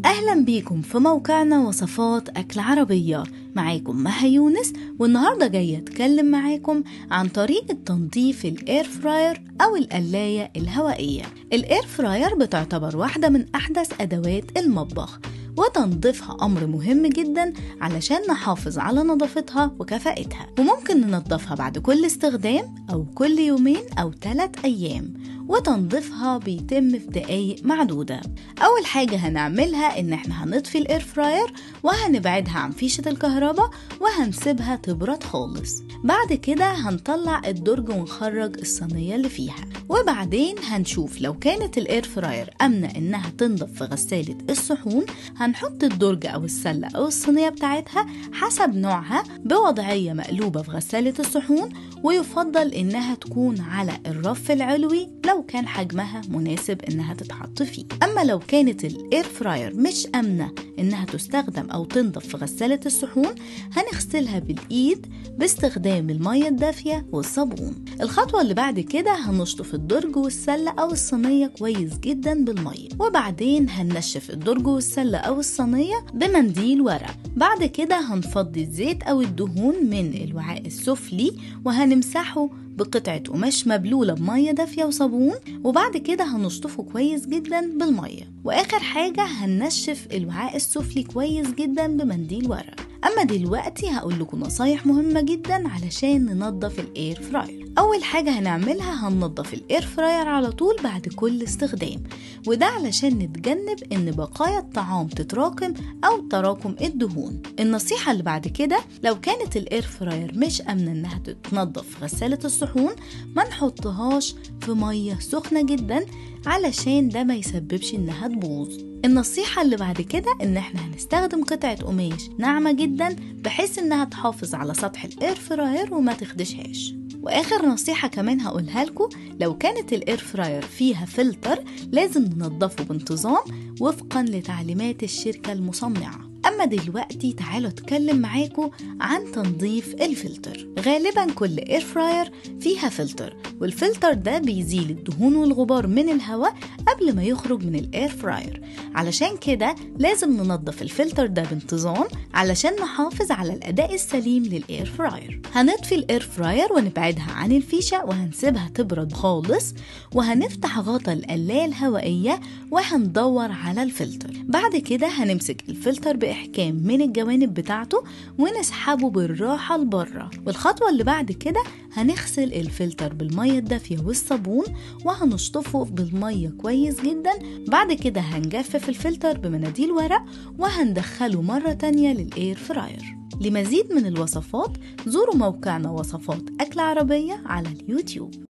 أهلا بيكم في موقعنا وصفات أكل عربية. معاكم مها يونس، والنهاردة جاية أتكلم معاكم عن طريقة تنظيف الإير فراير أو القلاية الهوائية. الإير فراير بتعتبر واحدة من أحدث أدوات المطبخ، وتنظيفها أمر مهم جدا علشان نحافظ على نظافتها وكفاءتها، وممكن ننظفها بعد كل استخدام أو كل يومين أو 3 أيام، وتنظيفها بيتم في دقايق معدودة. أول حاجة هنعملها إن احنا هنطفي الإير فراير وهنبعدها عن فيشة الكهرباء وهنسيبها تبرد خالص. بعد كده هنطلع الدرج ونخرج الصينية اللي فيها، وبعدين هنشوف لو كانت الإير فراير آمنة إنها تنضف في غسالة الصحون، هنحط الدرج أو السلة أو الصينية بتاعتها حسب نوعها بوضعية مقلوبة في غسالة الصحون، ويفضل إنها تكون على الرف العلوي لو كان حجمها مناسب إنها تتحط فيه. أما لو كانت الإير فراير مش آمنة إنها تستخدم أو تنضف في غسالة الصحون، هنغسلها بالإيد باستخدام المية الدافية والصابون. الخطوة اللي بعد كده هنشطف الدرج والسلة أو الصينية كويس جدا بالمية، وبعدين هننشف الدرج والسلة أو الصينية بمنديل ورق. بعد كده هنفضي الزيت أو الدهون من الوعاء السفلي وهنمسحه بقطعة قماش مبلولة بمية دافية وصابون، وبعد كده هنشطفه كويس جدا بالمية. وآخر حاجة هننشف الوعاء السفلي كويس جدا بمنديل ورق. أما دلوقتي هقول لكم نصايح مهمة جدا علشان ننظف الإير فراير. أول حاجة هنعملها هننظف الإير فراير على طول بعد كل استخدام، وده علشان نتجنب إن بقايا الطعام تتراكم أو تراكم الدهون. النصيحة اللي بعد كده، لو كانت الإير فراير مش آمنة إنها تتنظف في غسالة الصحون، ما نحطهاش في مية سخنة جدا علشان ده ما يسببش إنها تبوظ. النصيحة اللي بعد كده إن احنا هنستخدم قطعة قماش ناعمة جدا بحيث إنها تحافظ على سطح الإير فراير وما تخدشهاش. واخر نصيحة كمان هقولها لكم، لو كانت الإير فراير فيها فلتر لازم ننضفه بانتظام وفقا لتعليمات الشركة المصنعة. أما دلوقتي تعالوا أتكلم معاكم عن تنظيف الفلتر. غالبا كل إير فراير فيها فلتر، والفلتر ده بيزيل الدهون والغبار من الهواء قبل ما يخرج من الإير فراير. علشان كده لازم ننظف الفلتر ده بانتظام علشان نحافظ على الأداء السليم للإير فراير. هنطفي الإير فراير ونبعدها عن الفيشة وهنسيبها تبرد خالص، وهنفتح غطا القلاية الهوائية وهندور على الفلتر. بعد كده هنمسك الفلتر بإحكام من الجوانب بتاعته ونسحبه بالراحة لبره. والخطوة اللي بعد كده هنغسل الفلتر بالمية الدافية والصابون وهنشطفه بالمية كويس جدا. بعد كده هنجفف الفلتر بمناديل ورق وهندخله مرة تانية للإير فراير. لمزيد من الوصفات زوروا موقعنا وصفات أكل عربية على اليوتيوب.